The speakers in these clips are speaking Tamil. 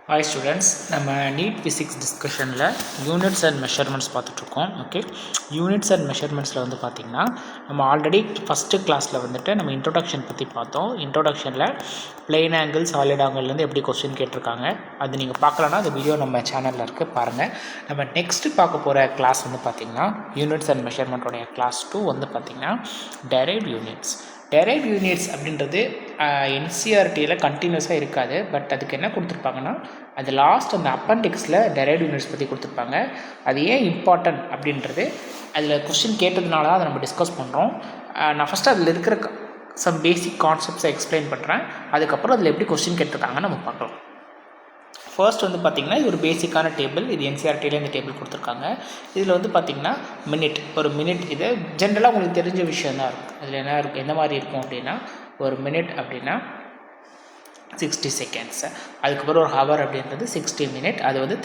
Hi students, நம்ம நீட் ஃபிசிக்ஸ் டிஸ்கஷனில் யூனிட்ஸ் அண்ட் மெஷர்மெண்ட்ஸ் பார்த்துட்ருக்கோம். ஓகே, யூனிட்ஸ் அண்ட் மெஷர்மெண்ட்ஸில் வந்து பார்த்திங்கன்னா நம்ம ஆல்ரெடி ஃபஸ்ட்டு கிளாஸில் வந்துட்டு நம்ம இன்ட்ரோடக்ஷன் பற்றி பார்த்தோம். இன்ட்ரோடக்ஷனில் பிளெயின் ஆங்கிள் சாலிட் ஆங்கிள்லேருந்து எப்படி கொஸ்டின் கேட்டிருக்காங்க அது நீங்கள் பார்க்கலன்னா அந்த வீடியோ நம்ம சேனலில் இருக்குது, பாருங்கள். நம்ம நெக்ஸ்ட்டு பார்க்க போகிற கிளாஸ் வந்து பார்த்திங்கன்னா யூனிட்ஸ் அண்ட் மெஷர்மெண்ட்டோடைய கிளாஸ் 2 வந்து பார்த்திங்கன்னா டெரைவ்ட் யூனிட்ஸ். டெரைவ்ட் யூனிட்ஸ் அப்படின்றது என்சிஆர்டியில் கண்டினியூஸாக இருக்காது. பட் அதுக்கு என்ன கொடுத்துருப்பாங்கன்னா அது லாஸ்ட் அந்த அப்பெண்டிக்ஸில் டெரைவ்ட் யூனிட்ஸ் பற்றி கொடுத்துருப்பாங்க. அது ஏன் இம்பார்ட்டன்ட் அப்படின்றது அதில் கொஸ்டின் கேட்டதுனால தான் அதை நம்ம டிஸ்கஸ் பண்ணுறோம். நான் ஃபஸ்ட்டு அதில் இருக்கிற சம் பேசிக் கான்செப்ட்ஸை எக்ஸ்பிளைன் பண்ணுறேன். அதுக்கப்புறம் அதில் எப்படி கொஸ்டின் கேட்டிருக்காங்கன்னு நம்ம பார்க்கலாம். ஃபர்ஸ்ட் வந்து பார்த்திங்கன்னா இது ஒரு பேசிக்கான டேபிள். இது என்சிஆர்டியில் இந்த டேபிள் கொடுத்துருக்காங்க. இதில் வந்து பார்த்திங்கன்னா ஒரு மினிட் இது ஜென்ரலாக உங்களுக்கு தெரிஞ்ச விஷயம் தான் இருக்கும். அதில் என்ன இருக்கும், எந்த மாதிரி இருக்கும் அப்படின்னா ஒரு மினிட் அப்படின்னா 60 செகண்ட்ஸ். அதுக்கப்புறம் ஒரு ஹவர் அப்படின்றது 60 மினிட். அது வந்து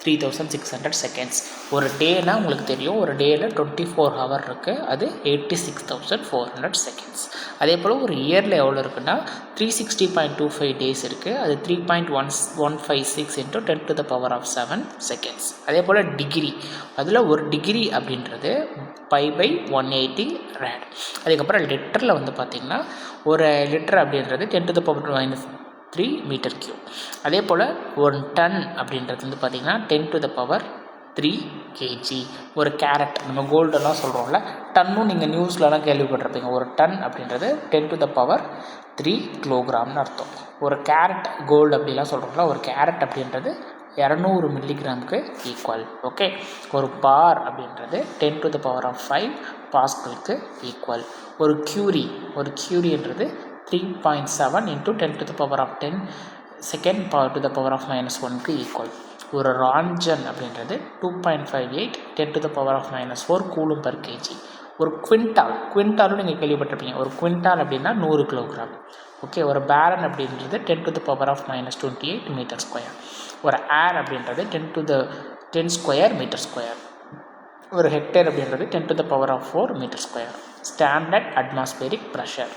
3600 செகண்ட்ஸ். ஒரு டேனா உங்களுக்கு தெரியும், ஒரு டேயில் 24 ஹவர் இருக்குது, அது 86,400 செகண்ட்ஸ். அதே போல் ஒரு இயரில் எவ்வளோ இருக்குன்னா 360.25 டேஸ் இருக்குது, அது 3.156 × 10⁻⁷ செகண்ட்ஸ். அதே போல் டிகிரி, அதில் ஒரு டிகிரி அப்படின்றது π/180 rad. அதுக்கப்புறம் லிட்டரில் வந்து பார்த்திங்கன்னா ஒரு லிட்டர் அப்படின்றது 10⁻³ மீட்டர் கியூப். அதே போல் ஒரு டன் அப்படின்றது வந்து பார்த்திங்கன்னா 10⁻³ kg. ஒரு கேரட், நம்ம கோல்டெல்லாம் சொல்கிறோம்ல, டன்னும் நீங்கள் நியூஸ்லலாம் கேள்விப்பட்டிருப்பீங்க. ஒரு டன் அப்படின்றது 10⁻³ கிலோகிராம்னு அர்த்தம். ஒரு கேரட் கோல்டு அப்படிலாம் சொல்கிறோம்ல, ஒரு கேரட் அப்படின்றது 200 மில்லிகிராமுக்கு ஈக்குவல். ஓகே, ஒரு பார் அப்படின்றது 10⁵ பாஸ்கலுக்கு ஈக்குவல். ஒரு கியூரின்றது 3.7 × 10⁻10 செகண்ட் ⁻⁻⁻1க்கு ஈக்குவல். ஒரு ரான்ஜன் அப்படின்றது 2.58 10⁻⁻4 கூலும் பர் கேஜி. ஒரு குவிண்டாலும் நீங்கள் கேள்விப்பட்டிருப்பீங்க. ஒரு குவிண்டால் அப்படின்னா 100 கிலோகிராம். ஓகே, ஒரு பேரன் அப்படின்றது 10⁻28 மீட்டர் ஸ்கொயர். ஒரு ஏர் அப்படின்றது 10⁻10² மீட்டர் ஸ்கொயர். ஒரு ஹெக்டேர் அப்படின்றது 10⁻4 metre square. Standard atmospheric pressure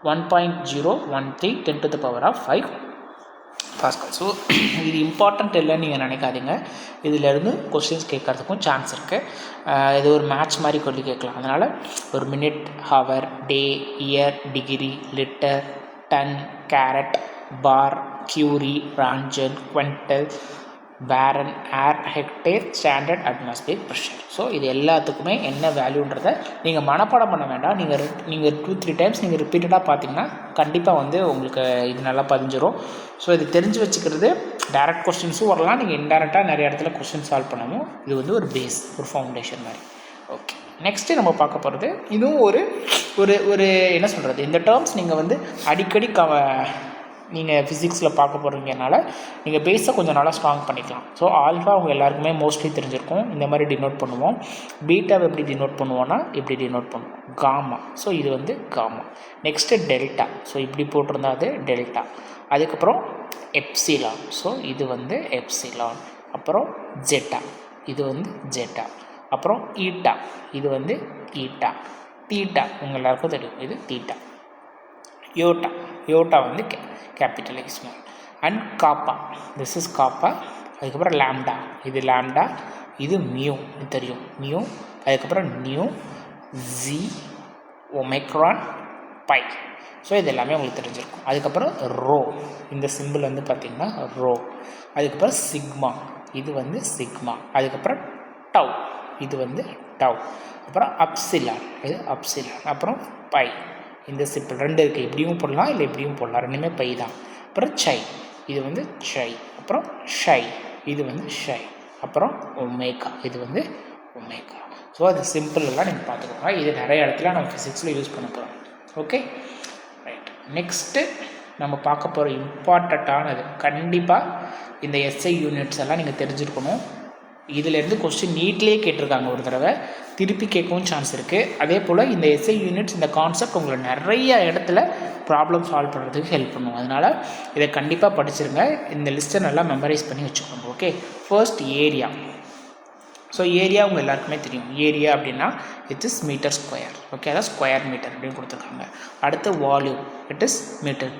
1.013 10⁻5 pascal. So இது இம்பார்ட்டண்ட் இல்லைன்னு நீங்கள் நினைக்காதீங்க. இதிலேருந்து கொஸ்டின்ஸ் கேட்கறதுக்கும் சான்ஸ் இருக்குது. இது ஒரு மேட்ச் மாதிரி சொல்லி கேட்கலாம். அதனால் ஒரு minute, hour, day, year, degree, litre, ton, carat, bar, curie, roentgen, quintal, barn, are, hectare, standard atmosphere pressure. So இது எல்லாத்துக்குமே என்ன வேல்யூன்றதை நீங்கள் மனப்பாடம் பண்ண வேண்டாம். நீங்கள் 2-3 டைம்ஸ் நீங்கள் ரிப்பீட்டடாக பார்த்தீங்கன்னா கண்டிப்பாக வந்து உங்களுக்கு இது நல்லா பதிஞ்சிடும். ஸோ இது தெரிஞ்சு வச்சுக்கிறது டைரக்ட் கொஸ்டின்ஸும் வரலாம், நீங்கள் இன்டெரக்டாக நிறைய இடத்துல கொஸ்டின் சால்வ் பண்ணவும் இது வந்து ஒரு பேஸ், ஒரு ஃபவுண்டேஷன் மாதிரி. ஓகே, நெக்ஸ்ட்டு நம்ம பார்க்க போகிறது இதுவும் ஒரு ஒரு என்ன சொல்கிறது, இந்த டேர்ம்ஸ் நீங்கள் வந்து அடிக்கடி நீங்கள் ஃபிசிக்ஸில் பார்க்க போகிறீங்கனால நீங்கள் பேஸை கொஞ்சம் நல்லா ஸ்ட்ராங் பண்ணிக்கலாம். ஸோ ஆல்ஃபா அவங்க எல்லாருக்குமே மோஸ்ட்லி தெரிஞ்சிருக்கும். இந்த மாதிரி டினோட் பண்ணுவோம். பீட்டாவை எப்படி டினோட் பண்ணுவோன்னா இப்படி டினோட் பண்ணுவோம், காமா. ஸோ இது வந்து காமா. Next delta. ஸோ இப்படி போட்டிருந்தா அது டெல்டா. அதுக்கப்புறம் எப்சிலான். ஸோ இது வந்து எப்சிலான். அப்புறம் ஜெட்டா, இது வந்து ஜெட்டா. அப்புறம் ஈட்டா, இது வந்து ஈட்டா. தீட்டா உங்கள் எல்லாருக்கும் தெரியும், இது தீட்டா. யோட்டா வந்து capital small. And kappa, this is kappa. அதுக்கப்புறம் லாம்டா, இது லாம்டா. இது மியூ, இது தெரியும் மியூ. அதுக்கப்புறம் nu, xi, omicron, pi. So இது எல்லாமே உங்களுக்கு தெரிஞ்சிருக்கும். அதுக்கப்புறம் ரோ, இந்த சிம்பிள் வந்து பார்த்திங்கன்னா ரோ. அதுக்கப்புறம் சிக்மா, இது வந்து சிக்மா. அதுக்கப்புறம் டவ், இது வந்து டவ். அப்புறம் அப்சிலான், இது அப்சிலான். அப்புறம் பை, இந்த சிம்பிள் 2 இருக்குது, இப்படியும் போடலாம் இல்லை இப்படியும் போடலாம், ரெண்டுமே பை தான். அப்புறம் சை, இது வந்து சை. அப்புறம் ஷை, இது வந்து ஷை. அப்புறம் ஒமேகா, இது வந்து ஒமேகா. ஸோ அது சிம்பிளெல்லாம் நீங்கள் பார்த்துக்கோங்க. இது நிறைய இடத்துல நம்ம ஃபிசிக்ஸில் யூஸ் பண்ண போகிறோம். Okay, right. நெக்ஸ்ட்டு நம்ம பார்க்க போகிற இம்பார்ட்டண்ட்டானது, கண்டிப்பாக இந்த எஸ்ஐ யூனிட்ஸ் எல்லாம் நீங்கள் தெரிஞ்சுருக்கணும். இதிலேருந்து கொஸ்டின் நீட்லேயே கேட்டிருக்காங்க ஒரு தடவை, திருப்பி கேட்கவும் சான்ஸ் இருக்குது. அதே போல் இந்த எஸ்ஐ யூனிட்ஸ், இந்த கான்செப்ட் உங்களை நிறைய இடத்துல ப்ராப்ளம் சால்வ் பண்ணுறதுக்கு ஹெல்ப் பண்ணும். அதனால் இதை கண்டிப்பாக படிச்சிருங்க. இந்த லிஸ்ட்டை நல்லா மெமரைஸ் பண்ணி வச்சுக்கோங்க. Okay, first area. So area உங்கள் எல்லாருக்குமே தெரியும். ஏரியா அப்படின்னா it is metre square. Okay, அதான் ஸ்கொயர் மீட்டர் அப்படின்னு கொடுத்துருக்காங்க. அடுத்து volume, it is metre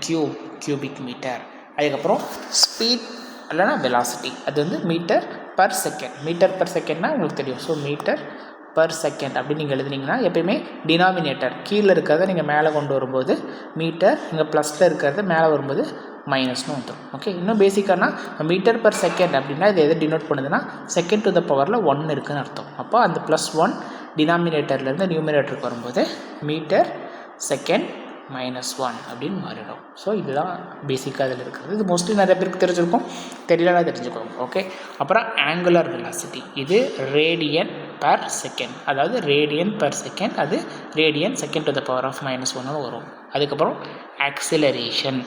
cubic metre. அதுக்கப்புறம் ஸ்பீட் இல்லைனா வெலாசிட்டி. அது வந்து metre per second. Metre per செகண்ட்னா உங்களுக்கு தெரியும். ஸோ மீட்டர் பர் செகண்ட் அப்படின்னு நீங்கள் எழுதுனீங்கன்னா எப்பயுமே டினாமினேட்டர் கீழே இருக்கிறத நீங்கள் மேலே கொண்டு வரும்போது மீட்டர், இங்கே ப்ளஸில் இருக்கிறத மேலே வரும்போது மைனஸ்னு வந்துடும். ஓகே, இன்னும் பேசிக்கானா மீட்டர் பர் செகண்ட் அப்படின்னா இது எதை டினோட் பண்ணுதுன்னா செகண்ட் டு த பவரில் 1 இருக்குதுன்னு அர்த்தம். அப்போ அந்த +1 டினாமினேட்டர்லேருந்து நியூமினேட்டருக்கு வரும்போது மீட்டர் செகண்ட் -1 அப்படின்னு மாறிடும். ஸோ இதுதான் பேசிக்காக அதில் இருக்கிறது. இது மோஸ்ட்லி நிறைய பேருக்கு தெரிஞ்சிருக்கும், தெரியலனா தெரிஞ்சுக்கோங்க. ஓகே, அப்புறம் ஆங்குலர் வெலாசிட்டி. இது ரேடியன் பர் செகண்ட், அதாவது ரேடியன் பர் செகண்ட், அது radian second to the power of -1 வரும். அதுக்கப்புறம் ஆக்சிலரேஷன்.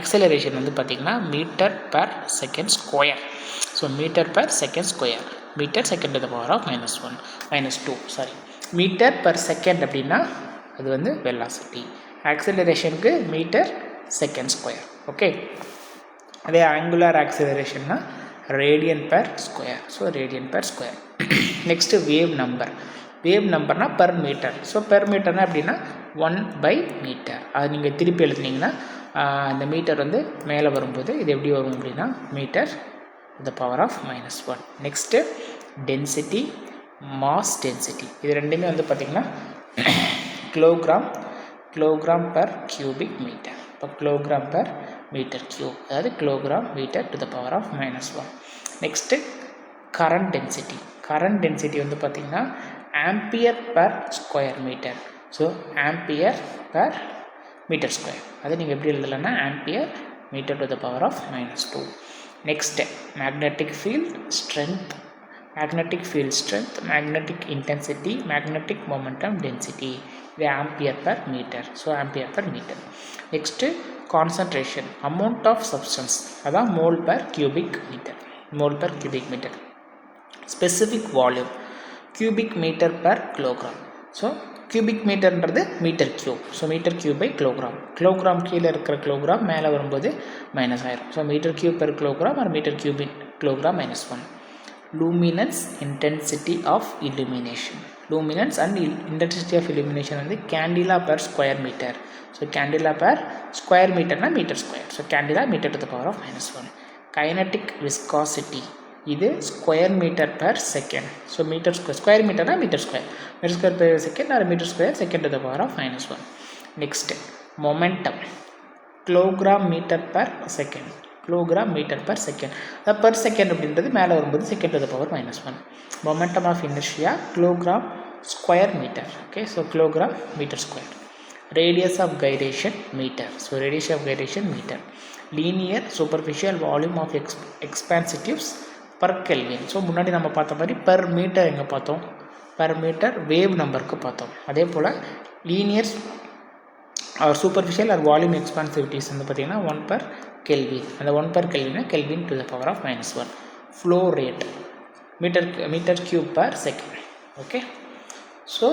ஆக்சிலரேஷன் வந்து பார்த்திங்கன்னா metre per second square. So metre per second square, metre second to the power of -2 sorry, metre per second அப்படின்னா அது வந்து வெலாசிட்டி. ஆக்சிலரேஷனுக்கு மீட்டர் செகண்ட் ஸ்கொயர். ஓகே, அதே ஆங்குலர் ஆக்சிலரேஷன்னா radian per square. So radian per square. Next wave number. Wave நம்பர்னால் பர் மீட்டர். ஸோ பெர் மீட்டர்னா அப்படின்னா 1/மீட்டர். அது நீங்கள் திருப்பி எழுதுனீங்கன்னா இந்த மீட்டர் வந்து மேலே வரும்போது இது எப்படி வரும் அப்படின்னா metre the power of -1. Next density, mass density. இது ரெண்டுமே வந்து பார்த்திங்கன்னா கிலோகிராம் பர் கியூபிக் மீட்டர். இப்போ கிலோகிராம் பர் மீட்டர் கியூப், அதாவது kilogram metre to the power of -1. Next current density. Current density வந்து பார்த்திங்கன்னா ampere per square metre. So ampere per metre square, அது நீங்கள் எப்படி எழுதலைன்னா ampere metre to the power of -2. Next magnetic field strength, magnetic intensity, magnetic momentum density. இது ampere per metre. So ampere per metre. Next concentration, amount of substance, அதான் mole per cubic metre. Specific volume, cubic metre per kilogram. So cubic மீட்டர்ன்றது metre cube. So metre cube by kilogram கீழே இருக்கிற கிலோகிராம் மேலே வரும்போது மைனஸ் ஆயிரும். So metre cube per kilogram or metre cube in kilogram -1. luminance intensity of illumination. Luminance and intensity of illumination வந்து candela per square meter. So candela per square meter na meter square. So candela meter to the power of -1. Kinetic viscosity, இது square meter per second. So meter square meter na meter square per second or meter square second to the power of -1. Next momentum, kilogram meter per second. Kilogram metre per second. அதாவது பர் செகண்ட் அப்படின்றது மேலே வரும்போது second to the power -1. Momentum of inertia kilogram square metre. Okay, so kilogram metre square. Radius of gyration metre. So radius of gyration metre. Linear superficial volume of expansivities per kelvin. So முன்னாடி நம்ம பார்த்த மாதிரி பர் மீட்டர் எங்கே பார்த்தோம், பர் மீட்டர் வேவ் நம்பருக்கு பார்த்தோம். அதே போல் linear or superficial or volume expansivities வந்து பார்த்திங்கன்னா 1 பர் கெல்வின். அந்த 1 பர் கெல்வின்னா kelvin to the power of -1. Flow rate metre cube per second. Okay, so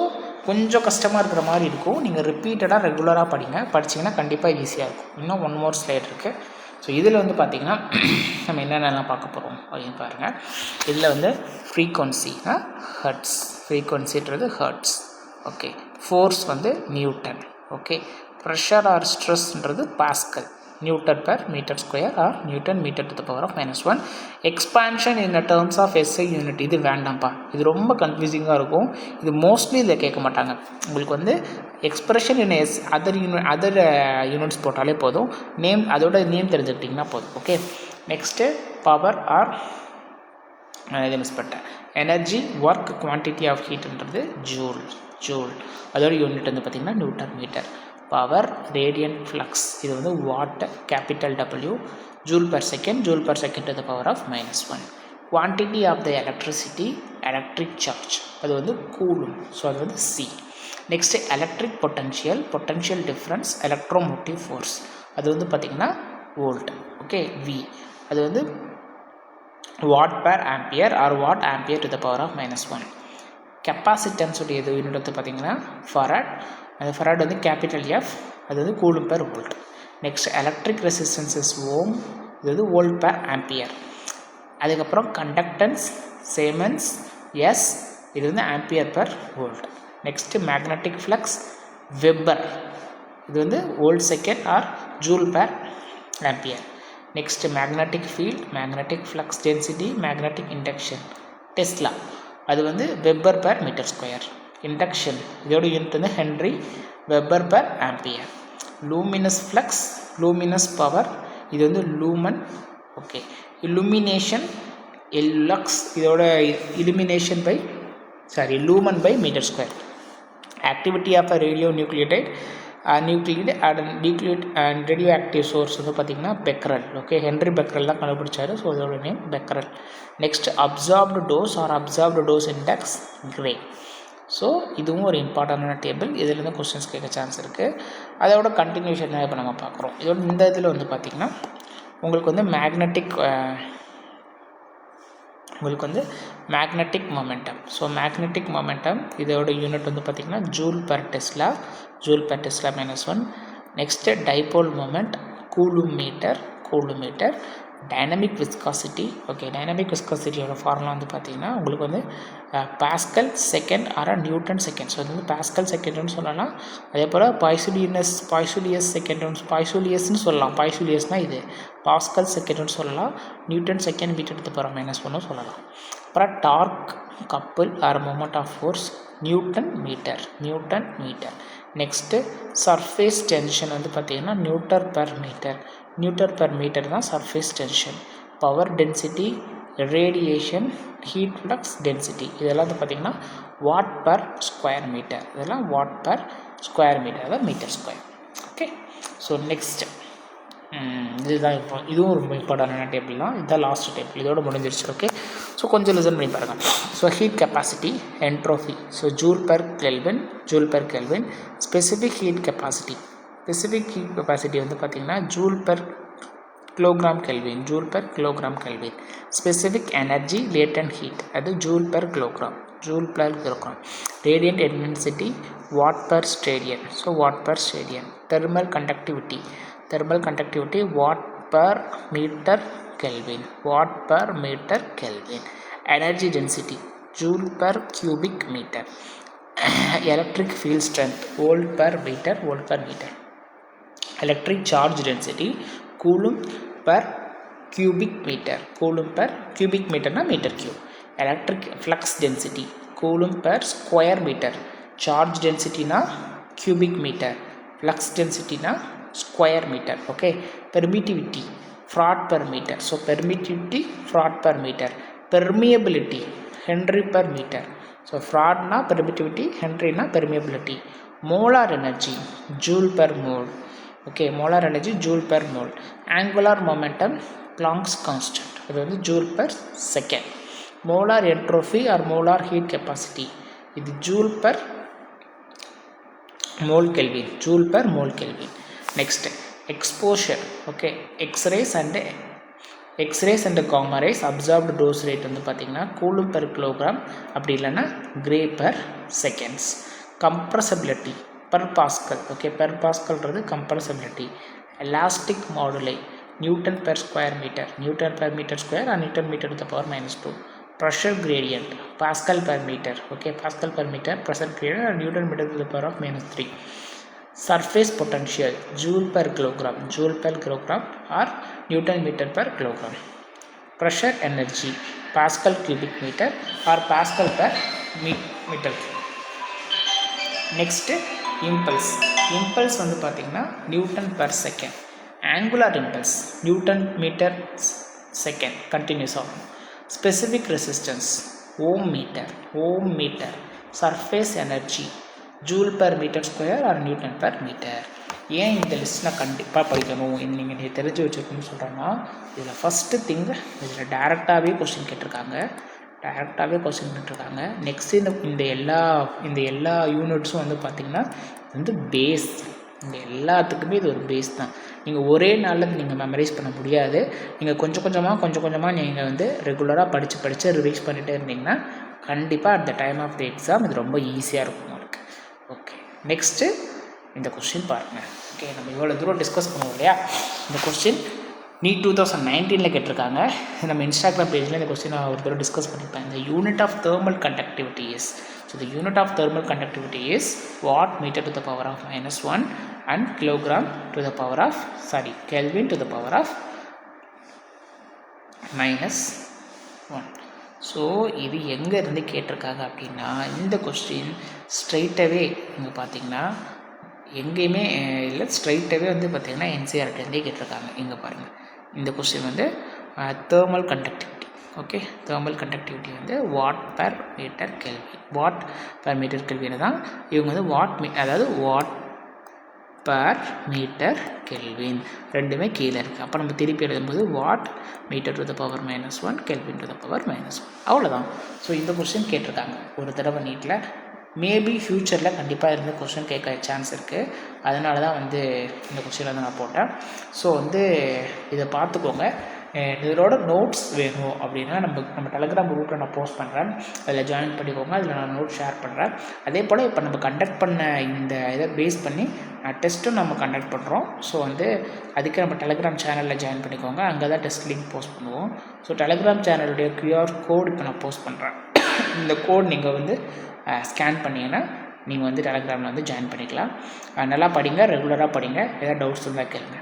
கொஞ்சம் கஷ்டமாக இருக்கிற மாதிரி இருக்கும். நீங்கள் ரிப்பீட்டடாக ரெகுலராக படிச்சிங்கன்னா கண்டிப்பாக ஈஸியாக இருக்கும். இன்னும் 1 மோர் ஸ்லைட் இருக்குது. ஸோ இதில் வந்து பார்த்திங்கன்னா நம்ம என்னென்னலாம் பார்க்க போகிறோம் அப்படின்னு பாருங்கள். இதில் வந்து ஃப்ரீக்வன்சினா ஹர்ட்ஸ், ஃப்ரீக்வன்சின்றது ஹர்ட்ஸ். ஓகே, ஃபோர்ஸ் வந்து நியூட்டன். ஓகே, ப்ரெஷர் ஆர் ஸ்ட்ரெஸ்ன்றது pascal, newton per metre square or newton metre to the power of -1. Expansion in terms of SI unit, இது வேண்டாம்ப்பா, இது ரொம்ப கன்ஃபியூசிங்காக இருக்கும். இது மோஸ்ட்லி இதில் கேட்க மாட்டாங்க. உங்களுக்கு வந்து எக்ஸ்பிரஷன் இன் அதர் யூனிட்ஸ் போட்டாலே போதும், நேம் அதோட நேம் தெரிஞ்சுக்கிட்டிங்கன்னா போதும். ஓகே, நெக்ஸ்ட்டு பவர் ஆர் இதை மிஸ் பண்ணிட்டேன். எனர்ஜி ஒர்க் குவான்டிட்டி ஆஃப் ஹீட்ன்றது ஜூல், அதோட யூனிட் வந்து பார்த்திங்கன்னா newton metre. Power radiant flux, இது வந்து watt capital W, joule per second to the power of -1. Quantity of the electricity electric charge, அது வந்து கூலும். ஸோ அது வந்து C. Next electric potential difference electromotive force, அது வந்து பார்த்திங்கன்னா வோல்ட். ஓகே, V, அது வந்து watt per ampere R what ampere to the power of -1. Capacitance உடைய இது யூனிட் வந்து பார்த்திங்கன்னா ஃபராட், அந்த ஃபராட் வந்து கேபிட்டல் F, அது வந்து coulomb per volt. Next electric resistances ohm, இது வந்து வோல்ட் பெர் ஆம்பியர். அதுக்கப்புறம் கண்டக்டன்ஸ் சேமன்ஸ் S, இது வந்து ampere per volt. Next magnetic flux weber, இது வந்து volt second or joule per ampere. Next magnetic field, magnetic flux density, magnetic induction. Tesla அது வந்து weber per metre square. Induction இதோட யூனிட் வந்து henry, weber per ampere. Luminous flux, luminous power, இது வந்து லூமன். ஓகே, illumination, lux இதோட illumination by lumen by meter square. Activity of a radionuclide nuclide and radioactive source வந்து பார்த்தீங்கன்னா பெக்கரல். ஓகே, ஹென்ரி பெக்கரல் தான் கண்டுபிடிச்சாரு. ஸோ இதோட name becquerel. Next absorbed dose or absorbed dose index gray. So இதுவும் ஒரு இம்பார்ட்டண்டான டேபிள். இதுலேருந்து கொஸ்டின்ஸ் கேட்க சான்ஸ் இருக்குது. அதோட கண்டினியூஷன் தான் இப்போ நம்ம பார்க்குறோம். இதோட இந்த இதில் வந்து பார்த்திங்கன்னா உங்களுக்கு வந்து magnetic momentum. So magnetic momentum இதோட யூனிட் வந்து பார்த்திங்கன்னா joule per tesla -1. Next dipole moment coulomb metre. Dynamic viscosity. Okay, dynamic விஸ்காசிட்டியோட ஃபார்முலா வந்து பார்த்திங்கன்னா உங்களுக்கு வந்து pascal second or newton second. So இது வந்து பாஸ்கல் செகண்ட்னு சொல்லலாம். அதே போல் பாய்சூலியஸ் செகண்ட், பாய்சூலியஸ்னு சொல்லலாம். பாய்சூலியஸ்னால் இது பாஸ்கல் செகண்ட்னு சொல்லலாம். நியூட்டன் செகண்ட் மீட்டர் எடுத்து போகிற -1 சொல்லலாம். அப்புறம் torque couple or moment of force newton metre. Next surface tension வந்து பார்த்திங்கன்னா நியூட்டன் பெர் மீட்டர் தான் surface tension. Power density, radiation, heat flux density இதெல்லாம் வந்து பார்த்திங்கன்னா வாட் பர் ஸ்கொயர் மீட்டர். இதெல்லாம் வாட் பர் ஸ்கொயர் மீட்டர், அதாவது metre square. Okay, so next இதுதான் இதுவும் ரொம்ப இம்பார்ட்டண்டான டேபிள் தான். இதுதான் லாஸ்ட் டேபிள், இதோட முடிஞ்சிருச்சு. ஓகே, ஸோ கொஞ்சம் லிசன் பண்ணி பாருங்கள். So heat capacity, entropy. So joule per kelvin. Specific heat capacity வந்து பார்த்திங்கன்னா joule per kilogram kelvin. Specific energy latent heat அது joule per kilogram. Radiant intensity watt per steradian. So watt per steradian. Thermal conductivity watt per metre kelvin. Energy density joule per cubic metre. Electric field strength volt per meter. Electric charge density coulomb per cubic meter. Metre cube. Electric flux density coulomb per square metre. Charge டென்சிட்டினா கியூபிக் மீட்டர், ஃப்ளக்ஸ் டென்சிட்டினா square metre. Okay, permittivity farad per meter. So permittivity farad per meter. Permeability henry per meter. So ஃப்ராட்னா பெர்மிட்டிவிட்டி, ஹென்ரினா permeability. Molar energy joule per mole. Okay, molar energy joule per mole. Angular momentum Planck's constant, இது வந்து joule per second. Molar entropy or molar heat capacity இது joule per mole kelvin. Next exposure. Okay, X rays and gamma rays absorbed dose rate வந்து பார்த்திங்கன்னா கூலும் பெர் கிலோகிராம், அப்படி இல்லைன்னா gray per seconds. Compressibility per pascal. Okay, per பாஸ்கல்ன்றது compressibility. Elastic moduli newton per square metre or newton metre to the power -2. Pressure gradient pascal per metre. Okay, pascal per metre pressure gradient or newton metre to the power of -3. Surface potential joule per kilogram or newton metre per kilogram. Pressure energy pascal cubic metre or pascal per metre. Next impulse வந்து பார்த்திங்கன்னா newton per second. Angular impulse newton metre second continuous ஆகும். Specific resistance ohm metre. Surface energy joule per metre square or newton per metre. ஏன் இந்த லிஸ்ட் நான் கண்டிப்பாக படிக்கணும், நீங்கள் தெரிஞ்சு வச்சுக்கணும்னு சொல்கிறேன்னா, இதில் ஃபஸ்ட்டு திங் இதில் டேரெக்டாகவே கொஸ்டின் கேட்டிருக்காங்க. நெக்ஸ்ட்டு இந்த எல்லா யூனிட்ஸும் வந்து பார்த்திங்கன்னா இது வந்து பேஸ். இந்த எல்லாத்துக்குமே இது ஒரு பேஸ் தான். நீங்கள் ஒரே நாளில் நீங்கள் மெமரைஸ் பண்ண முடியாது. நீங்கள் கொஞ்சம் கொஞ்சமாக நீங்கள் வந்து ரெகுலராக படித்து ரிவைஸ் பண்ணிகிட்டே இருந்தீங்கன்னா கண்டிப்பாக at the time of the exam இது ரொம்ப ஈஸியாக இருக்கும் உங்களுக்கு. ஓகே, நெக்ஸ்ட்டு இந்த கொஸ்டின் பாருங்கள். ஓகே, நம்ம இவ்வளோ தூரம் டிஸ்கஸ் பண்ணுவோம் இல்லையா, இந்த கொஸ்டின் நீட் 2019 கேட்டிருக்காங்க. நம்ம இன்ஸ்டாகிராம் பேஜில் இந்த கொஸ்டின் நான் ஒரு தடவை டிஸ்கஸ் பண்ணியிருப்பேன். இந்த unit of thermal conductivity is, so the unit of thermal conductivity is watt metre to the power of -1 and Kelvin to the power of -1. ஸோ இது எங்கேருந்து கேட்டிருக்காங்க அப்படின்னா, இந்த கொஸ்டின் ஸ்ட்ரைட்டாகவே இங்கே பார்த்தீங்கன்னா எங்கேயுமே இல்லை, ஸ்ட்ரைட்டாகவே வந்து பார்த்திங்கன்னா என்சிஆர்டிலேருந்தே கேட்டிருக்காங்க. இங்கே பாருங்கள், இந்த கொஸ்டின் வந்து thermal conductivity. Okay, thermal conductivity வந்து watt per metre kelvin. Watt per metre kelvin தான் இவங்க வந்து அதாவது வாட் பர் மீட்டர் கெல்வின் ரெண்டுமே கீழே இருக்குது. அப்போ நம்ம திருப்பி எழுதும்போது what metre to the power -1 kelvin to the power -1. அவ்வளோதான். ஸோ இந்த கொஸ்டின் கேட்டிருக்காங்க ஒரு தடவை நீட்டில். மேபி ஃப்யூச்சரில் கண்டிப்பாக இருந்து கொஸ்டின் கேட்க சான்ஸ் இருக்குது. அதனால தான் வந்து இந்த கொஸ்டின் வந்து நான் போட்டேன். ஸோ வந்து இதை பார்த்துக்கோங்க. இதோட நோட்ஸ் வேணும் அப்படின்னா நம்ம டெலகிராம் குரூப்பில் நான் போஸ்ட் பண்ணுறேன், அதில் ஜாயின் பண்ணிக்கோங்க. அதில் நான் நோட் ஷேர் பண்ணுறேன். அதே போல் இப்போ நம்ம கண்டக்ட் பண்ண இந்த இதை பேஸ் பண்ணி டெஸ்ட்டும் நம்ம கண்டக்ட் பண்ணுறோம். ஸோ வந்து அதுக்கு நம்ம டெலகிராம் சேனலில் ஜாயின் பண்ணிக்கோங்க. அங்கே தான் டெஸ்ட் லிங்க் போஸ்ட் பண்ணுவோம். ஸோ டெலகிராம் சேனலுடைய QR கோட் இப்போ நான் போஸ்ட் பண்ணுறேன். இந்த கோட் நீங்கள் வந்து ஸ்கேன் பண்ணிங்கன்னா நீங்கள் வந்து டெலகிராமில் வந்து ஜாயின் பண்ணிக்கலாம். நல்லா படிங்க, ரெகுலராக படிங்க. ஏதாவது டவுட்ஸ் இருந்தால் கேளுங்க.